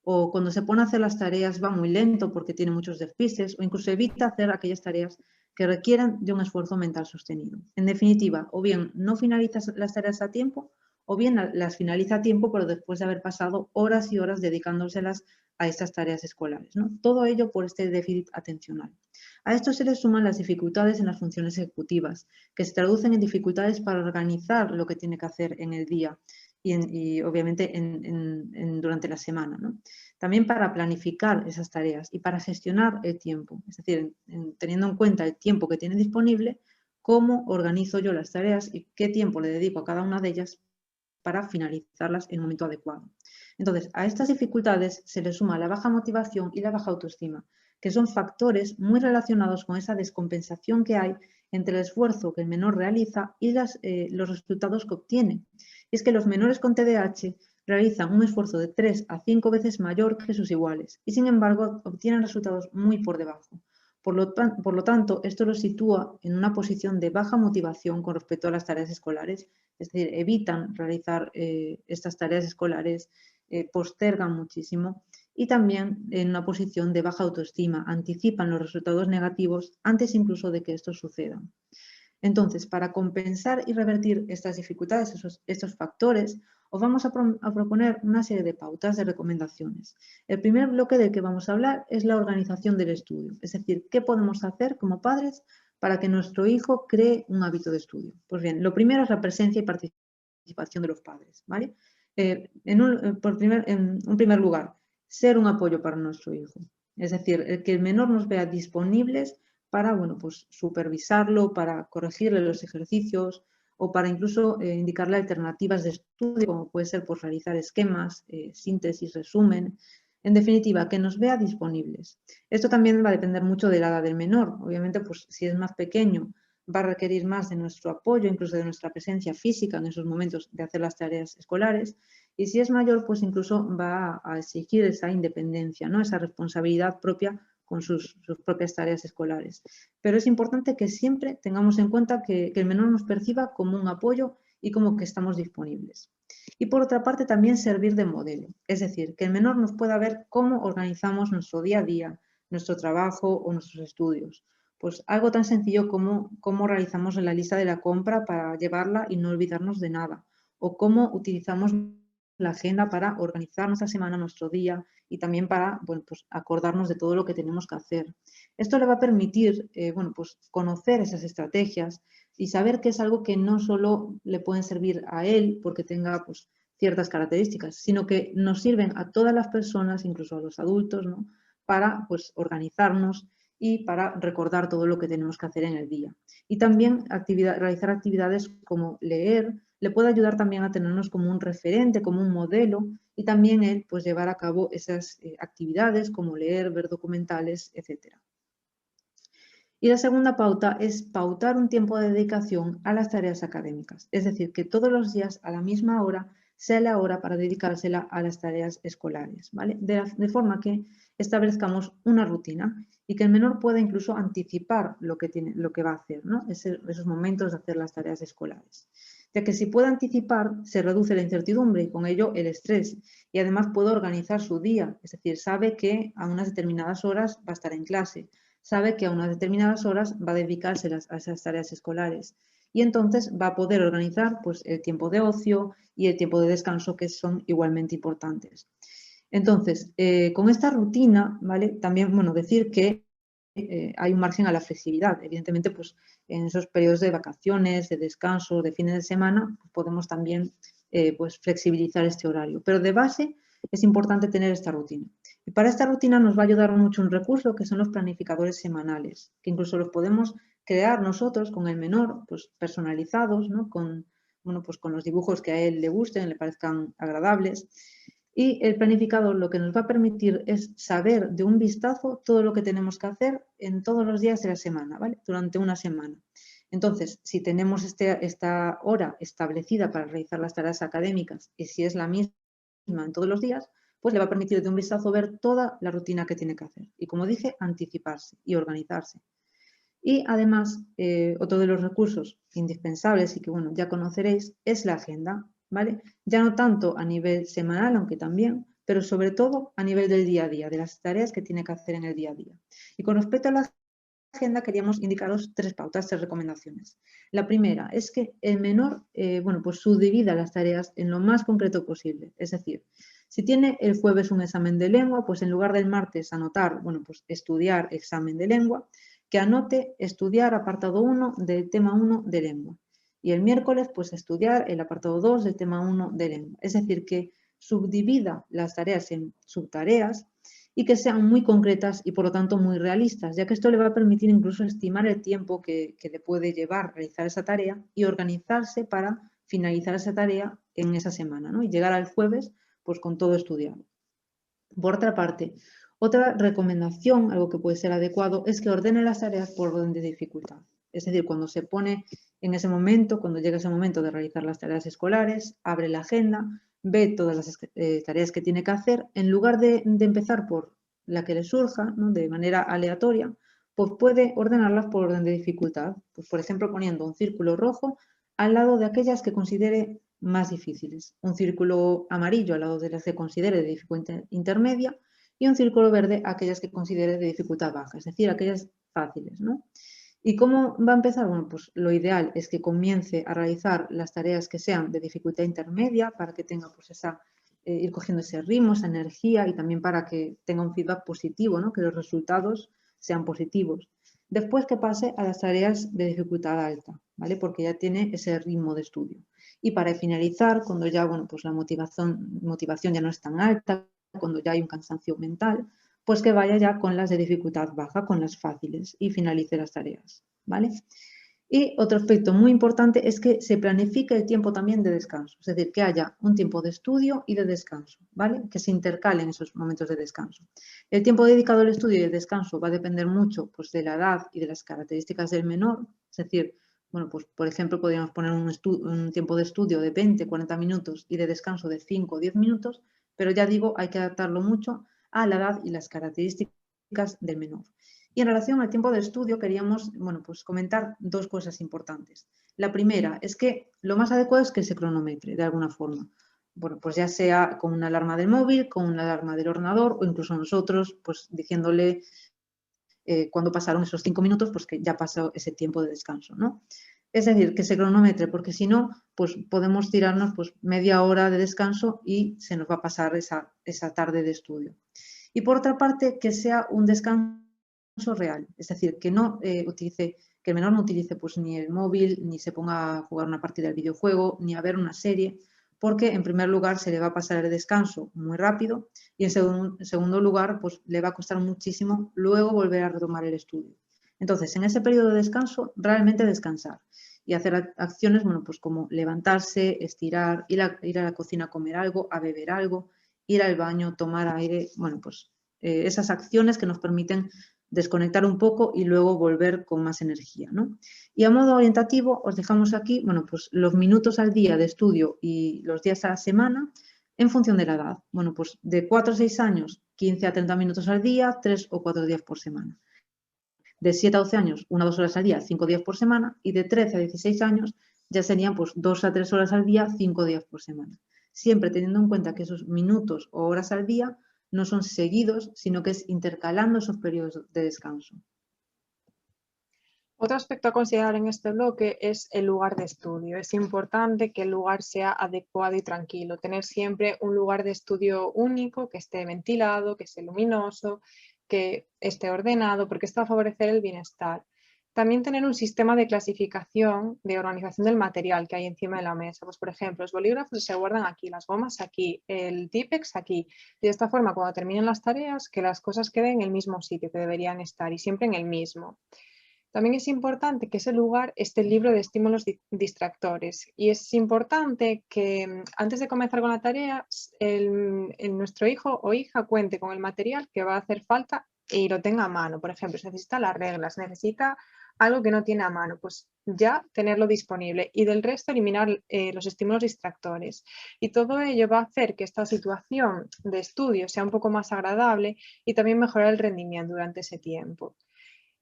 o cuando se pone a hacer las tareas va muy lento porque tiene muchos despistes, o incluso evita hacer aquellas tareas que requieran de un esfuerzo mental sostenido. En definitiva, o bien no finaliza las tareas a tiempo, o bien las finaliza a tiempo, pero después de haber pasado horas y horas dedicándoselas a estas tareas escolares, ¿no? Todo ello por este déficit atencional. A esto se le suman las dificultades en las funciones ejecutivas, que se traducen en dificultades para organizar lo que tiene que hacer en el día y obviamente durante la semana, ¿no? También para planificar esas tareas y para gestionar el tiempo, es decir, teniendo en cuenta el tiempo que tiene disponible, cómo organizo yo las tareas y qué tiempo le dedico a cada una de ellas para finalizarlas en el momento adecuado. Entonces, a estas dificultades se le suma la baja motivación y la baja autoestima, que son factores muy relacionados con esa descompensación que hay entre el esfuerzo que el menor realiza y los resultados que obtiene. Y es que los menores con TDAH realizan un esfuerzo de 3 a 5 veces mayor que sus iguales y, sin embargo, obtienen resultados muy por debajo. Por lo tanto, esto los sitúa en una posición de baja motivación con respecto a las tareas escolares, es decir, evitan realizar estas tareas escolares, postergan muchísimo y también en una posición de baja autoestima, anticipan los resultados negativos antes incluso de que estos sucedan. Entonces, para compensar y revertir estas dificultades, estos factores, os vamos a proponer una serie de pautas de recomendaciones. El primer bloque del que vamos a hablar es la organización del estudio, es decir, qué podemos hacer como padres para que nuestro hijo cree un hábito de estudio. Pues bien, lo primero es la presencia y participación de los padres, ¿vale? En un primer lugar, ser un apoyo para nuestro hijo, es decir, que el menor nos vea disponibles para, bueno, pues supervisarlo, para corregirle los ejercicios o para incluso indicarle alternativas de estudio, como puede ser pues, realizar esquemas, síntesis, resumen. En definitiva, que nos vea disponibles. Esto también va a depender mucho de la edad del menor. Obviamente, pues si es más pequeño, va a requerir más de nuestro apoyo, incluso de nuestra presencia física en esos momentos de hacer las tareas escolares. Y si es mayor, pues incluso va a exigir esa independencia, ¿no? Esa responsabilidad propia con sus propias tareas escolares. Pero es importante que siempre tengamos en cuenta que el menor nos perciba como un apoyo y como que estamos disponibles. Y por otra parte también servir de modelo, es decir, que el menor nos pueda ver cómo organizamos nuestro día a día, nuestro trabajo o nuestros estudios. Pues algo tan sencillo como cómo realizamos la lista de la compra para llevarla y no olvidarnos de nada, o cómo utilizamos la agenda para organizar nuestra semana, nuestro día y también para, bueno, pues acordarnos de todo lo que tenemos que hacer. Esto le va a permitir, bueno, pues conocer esas estrategias y saber que es algo que no solo le pueden servir a él porque tenga pues, ciertas características, sino que nos sirven a todas las personas, incluso a los adultos, ¿no? Para pues, organizarnos y para recordar todo lo que tenemos que hacer en el día. Y también realizar actividades como leer, le puede ayudar también a tenernos como un referente, como un modelo y también él pues llevar a cabo esas actividades como leer, ver documentales, etc. Y la segunda pauta es pautar un tiempo de dedicación a las tareas académicas, es decir, que todos los días a la misma hora sea la hora para dedicársela a las tareas escolares, ¿vale? De forma que establezcamos una rutina y que el menor pueda incluso anticipar lo que va a hacer, ¿no? Esos momentos de hacer las tareas escolares. Ya que si puede anticipar, se reduce la incertidumbre y con ello el estrés. Y además puede organizar su día, es decir, sabe que a unas determinadas horas va a estar en clase, sabe que a unas determinadas horas va a dedicárselas a esas tareas escolares. Y entonces va a poder organizar pues, el tiempo de ocio y el tiempo de descanso, que son igualmente importantes. Entonces, con esta rutina, ¿vale? También, bueno, decir que hay un margen a la flexibilidad. Evidentemente, pues en esos periodos de vacaciones, de descanso, de fines de semana, pues, podemos también pues, flexibilizar este horario. Pero de base es importante tener esta rutina. Y para esta rutina nos va a ayudar mucho un recurso que son los planificadores semanales, que incluso los podemos crear nosotros con el menor, pues personalizados, ¿no? Bueno, pues con los dibujos que a él le gusten, le parezcan agradables. Y el planificador lo que nos va a permitir es saber de un vistazo todo lo que tenemos que hacer en todos los días de la semana, ¿vale? Durante una semana. Entonces, si tenemos esta hora establecida para realizar las tareas académicas y si es la misma en todos los días, pues le va a permitir de un vistazo ver toda la rutina que tiene que hacer. Y como dije, anticiparse y organizarse. Y además, otro de los recursos indispensables y que bueno, ya conoceréis es la agenda, ¿vale? Ya no tanto a nivel semanal, aunque también, pero sobre todo a nivel del día a día, de las tareas que tiene que hacer en el día a día. Y con respecto a la agenda, queríamos indicaros 3 pautas, 3 recomendaciones. La primera es que el menor, bueno, pues subdivida las tareas en lo más concreto posible. Es decir, si tiene el jueves un examen de lengua, pues en lugar del martes anotar, bueno, pues estudiar examen de lengua, que anote estudiar apartado 1 del tema 1 de lengua. Y el miércoles, pues estudiar el apartado 2 del tema 1 de lengua. Es decir, que subdivida las tareas en subtareas y que sean muy concretas y por lo tanto muy realistas, ya que esto le va a permitir incluso estimar el tiempo que le puede llevar realizar esa tarea y organizarse para finalizar esa tarea en esa semana, ¿no? Y llegar al jueves pues con todo estudiado. Por otra parte, otra recomendación, algo que puede ser adecuado, es que ordene las tareas por orden de dificultad. Es decir, cuando se pone en ese momento, cuando llega ese momento de realizar las tareas escolares, abre la agenda, ve todas las tareas que tiene que hacer, en lugar de empezar por la que le surja, ¿no? De manera aleatoria, pues puede ordenarlas por orden de dificultad. Pues, por ejemplo, poniendo un círculo rojo al lado de aquellas que considere más difíciles, un círculo amarillo al lado de las que considere de dificultad intermedia y un círculo verde a aquellas que considere de dificultad baja, es decir, aquellas fáciles, ¿no? ¿Y cómo va a empezar? Bueno, pues lo ideal es que comience a realizar las tareas que sean de dificultad intermedia para que tenga pues ir cogiendo ese ritmo, esa energía y también para que tenga un feedback positivo, ¿no? Que los resultados sean positivos. Después que pase a las tareas de dificultad alta, ¿vale? Porque ya tiene ese ritmo de estudio. Y para finalizar, cuando ya, bueno, pues la motivación ya no es tan alta, cuando ya hay un cansancio mental, pues que vaya ya con las de dificultad baja, con las fáciles y finalice las tareas, ¿vale? Y otro aspecto muy importante es que se planifique el tiempo también de descanso, es decir, que haya un tiempo de estudio y de descanso, ¿vale? Que se intercalen esos momentos de descanso. El tiempo dedicado al estudio y el descanso va a depender mucho pues, de la edad y de las características del menor, es decir, bueno, pues por ejemplo podríamos poner un tiempo de estudio de 20, 40 minutos y de descanso de 5 o 10 minutos, pero ya digo, hay que adaptarlo mucho a la edad y las características del menor. Y en relación al tiempo de estudio queríamos, bueno, pues comentar 2 cosas importantes. La primera es que lo más adecuado es que se cronometre de alguna forma. Bueno, pues ya sea con una alarma del móvil, con una alarma del ordenador o incluso nosotros, pues diciéndole cuando pasaron esos 5 minutos, pues que ya pasó ese tiempo de descanso, ¿no? Es decir, que se cronometre, porque si no, pues podemos tirarnos pues media hora de descanso y se nos va a pasar esa tarde de estudio. Y por otra parte, que sea un descanso real, es decir, que no utilice, que el menor no utilice pues ni el móvil, ni se ponga a jugar una partida del videojuego, ni a ver una serie, porque en primer lugar se le va a pasar el descanso muy rápido y en segundo lugar pues le va a costar muchísimo luego volver a retomar el estudio. Entonces, en ese periodo de descanso, realmente descansar y hacer acciones, bueno, pues como levantarse, estirar, ir a la cocina a comer algo, a beber algo, ir al baño, tomar aire, bueno, pues esas acciones que nos permiten desconectar un poco y luego volver con más energía, ¿no? Y a modo orientativo os dejamos aquí, bueno, pues los minutos al día de estudio y los días a la semana en función de la edad. Bueno, pues de 4 a 6 años, 15 a 30 minutos al día, 3 o 4 días por semana. De 7 a 12 años, 1 o 2 horas al día, 5 días por semana. Y de 13 a 16 años ya serían pues 2 a 3 horas al día, 5 días por semana. Siempre teniendo en cuenta que esos minutos o horas al día no son seguidos, sino que es intercalando esos periodos de descanso. Otro aspecto a considerar en este bloque es el lugar de estudio. Es importante que el lugar sea adecuado y tranquilo, tener siempre un lugar de estudio único, que esté ventilado, que esté luminoso, que esté ordenado, porque esto va a favorecer el bienestar. También tener un sistema de clasificación, de organización del material que hay encima de la mesa. Pues, por ejemplo, los bolígrafos se guardan aquí, las gomas aquí, el Tipex aquí. Y de esta forma, cuando terminen las tareas, que las cosas queden en el mismo sitio que deberían estar y siempre en el mismo. También es importante que ese lugar esté libre de estímulos distractores y es importante que antes de comenzar con la tarea nuestro hijo o hija cuente con el material que va a hacer falta y lo tenga a mano. Por ejemplo, si necesita las reglas, necesita algo que no tiene a mano, pues ya tenerlo disponible y del resto eliminar los estímulos distractores. Y todo ello va a hacer que esta situación de estudio sea un poco más agradable y también mejorar el rendimiento durante ese tiempo.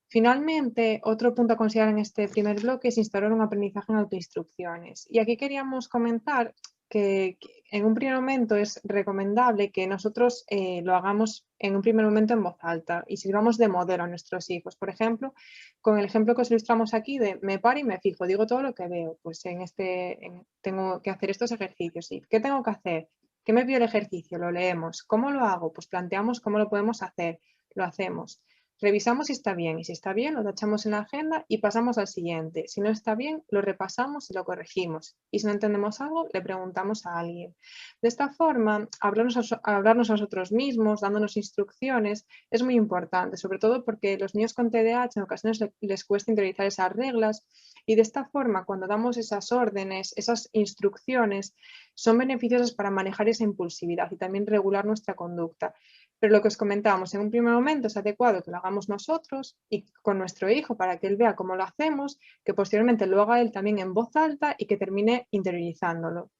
Finalmente, otro punto a considerar en este primer bloque es instaurar un aprendizaje en autoinstrucciones. Y aquí queríamos comentar que en un primer momento es recomendable que nosotros lo hagamos en un primer momento en voz alta y sirvamos de modelo a nuestros hijos. Por ejemplo, con el ejemplo que os ilustramos aquí de me paro y me fijo, digo todo lo que veo, pues tengo que hacer estos ejercicios. ¿Y qué tengo que hacer? ¿Qué me pide el ejercicio? Lo leemos. ¿Cómo lo hago? Pues planteamos cómo lo podemos hacer. Lo hacemos. Revisamos si está bien y si está bien lo tachamos en la agenda y pasamos al siguiente. Si no está bien, lo repasamos y lo corregimos. Y si no entendemos algo, le preguntamos a alguien. De esta forma, hablarnos a nosotros mismos, dándonos instrucciones, es muy importante, sobre todo porque los niños con TDAH en ocasiones les cuesta interiorizar esas reglas y de esta forma, cuando damos esas órdenes, esas instrucciones, son beneficiosas para manejar esa impulsividad y también regular nuestra conducta. Pero lo que os comentábamos, en un primer momento es adecuado que lo hagamos nosotros y con nuestro hijo para que él vea cómo lo hacemos, que posteriormente lo haga él también en voz alta y que termine interiorizándolo.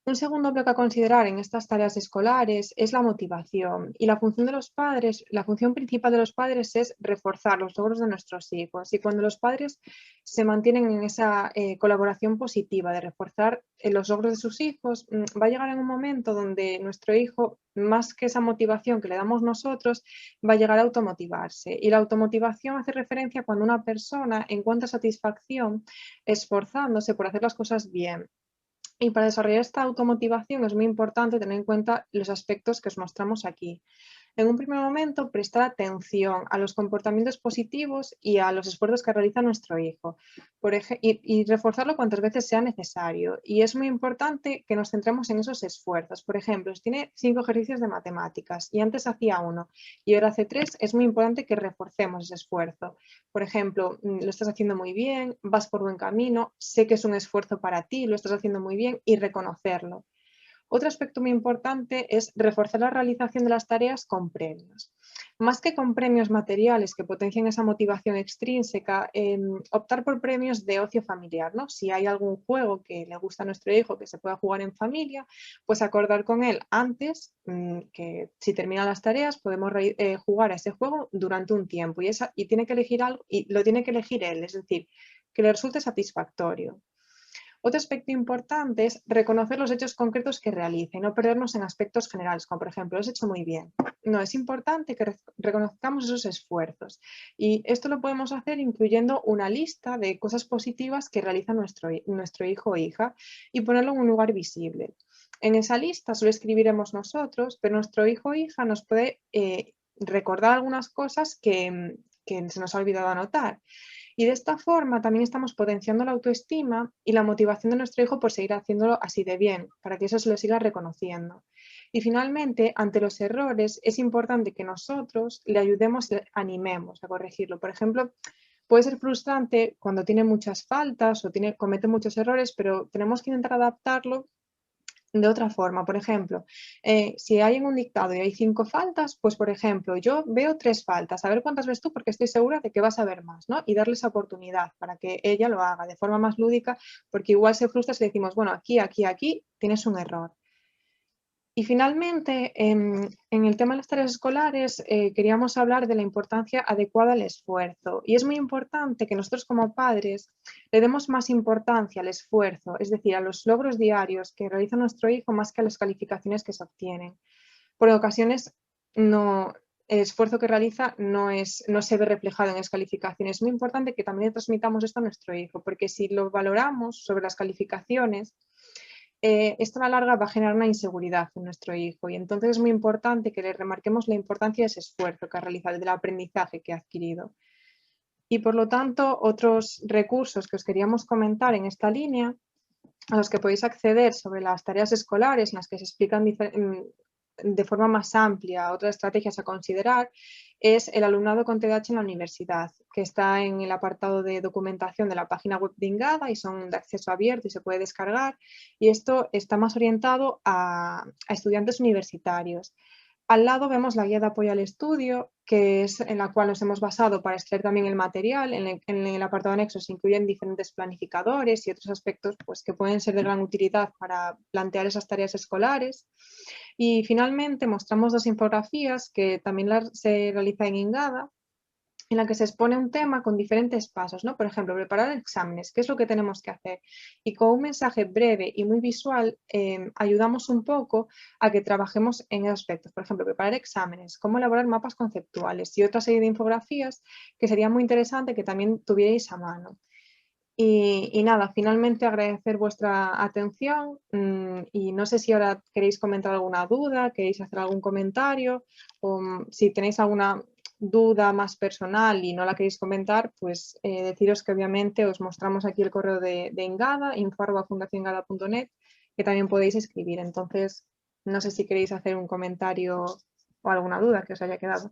Un segundo bloque a considerar en estas tareas escolares es la motivación y la función de los padres, la función principal de los padres es reforzar los logros de nuestros hijos y cuando los padres se mantienen en esa colaboración positiva de reforzar los logros de sus hijos, va a llegar en un momento donde nuestro hijo, más que esa motivación que le damos nosotros, va a llegar a automotivarse y la automotivación hace referencia cuando una persona encuentra satisfacción esforzándose por hacer las cosas bien. Y para desarrollar esta automotivación es muy importante tener en cuenta los aspectos que os mostramos aquí. En un primer momento, prestar atención a los comportamientos positivos y a los esfuerzos que realiza nuestro hijo y reforzarlo cuantas veces sea necesario. Y es muy importante que nos centremos en esos esfuerzos. Por ejemplo, si tiene 5 ejercicios de matemáticas y antes hacía 1 y ahora hace 3, es muy importante que reforcemos ese esfuerzo. Por ejemplo, lo estás haciendo muy bien, vas por buen camino, sé que es un esfuerzo para ti, lo estás haciendo muy bien y reconocerlo. Otro aspecto muy importante es reforzar la realización de las tareas con premios. Más que con premios materiales que potencien esa motivación extrínseca, optar por premios de ocio familiar, ¿no? Si hay algún juego que le gusta a nuestro hijo que se pueda jugar en familia, pues acordar con él antes que si terminan las tareas podemos jugar a ese juego durante un tiempo y tiene que elegir algo y lo tiene que elegir él, es decir, que le resulte satisfactorio. Otro aspecto importante es reconocer los hechos concretos que realice y no perdernos en aspectos generales, como por ejemplo, lo has hecho muy bien. No, es importante que reconozcamos esos esfuerzos y esto lo podemos hacer incluyendo una lista de cosas positivas que realiza nuestro hijo o hija y ponerlo en un lugar visible. En esa lista solo escribiremos nosotros, pero nuestro hijo o hija nos puede recordar algunas cosas que se nos ha olvidado anotar. Y de esta forma también estamos potenciando la autoestima y la motivación de nuestro hijo por seguir haciéndolo así de bien, para que eso se lo siga reconociendo. Y finalmente, ante los errores, es importante que nosotros le ayudemos y le animemos a corregirlo. Por ejemplo, puede ser frustrante cuando tiene muchas faltas o comete muchos errores, pero tenemos que intentar adaptarlo de otra forma. Por ejemplo, si hay en un dictado y hay 5 faltas, pues por ejemplo, yo veo 3 faltas, a ver cuántas ves tú porque estoy segura de que vas a ver más, ¿no? Y darle esa oportunidad para que ella lo haga de forma más lúdica, porque igual se frustra si decimos, bueno, aquí tienes un error. Y finalmente, en el tema de las tareas escolares, queríamos hablar de la importancia adecuada al esfuerzo. Y es muy importante que nosotros como padres le demos más importancia al esfuerzo, es decir, a los logros diarios que realiza nuestro hijo más que a las calificaciones que se obtienen. Por ocasiones, el esfuerzo que realiza no se ve reflejado en las calificaciones. Es muy importante que también le transmitamos esto a nuestro hijo, porque si lo valoramos sobre las calificaciones, esto a la larga va a generar una inseguridad en nuestro hijo y entonces es muy importante que le remarquemos la importancia de ese esfuerzo que ha realizado, del aprendizaje que ha adquirido. Y por lo tanto, otros recursos que os queríamos comentar en esta línea, a los que podéis acceder sobre las tareas escolares, en las que se explican de forma más amplia otras estrategias a considerar, es el alumnado con TDAH en la universidad, que está en el apartado de documentación de la página web de INGADA y son de acceso abierto y se puede descargar. Y esto está más orientado a estudiantes universitarios. Al lado vemos la guía de apoyo al estudio, que es en la cual nos hemos basado para extraer también el material. En el apartado anexo se incluyen diferentes planificadores y otros aspectos pues, que pueden ser de gran utilidad para plantear esas tareas escolares. Y finalmente mostramos 2 infografías que también se realiza en INGADA en la que se expone un tema con diferentes pasos, ¿no? Por ejemplo, preparar exámenes, qué es lo que tenemos que hacer. Y con un mensaje breve y muy visual ayudamos un poco a que trabajemos en aspectos. Por ejemplo, preparar exámenes, cómo elaborar mapas conceptuales y otra serie de infografías que sería muy interesante que también tuvierais a mano. Y nada, finalmente agradecer vuestra atención y no sé si ahora queréis comentar alguna duda, queréis hacer algún comentario o si tenéis alguna duda más personal y no la queréis comentar, pues deciros que obviamente os mostramos aquí el correo de Engada, info@fundacionengada.net, que también podéis escribir. Entonces, no sé si queréis hacer un comentario o alguna duda que os haya quedado.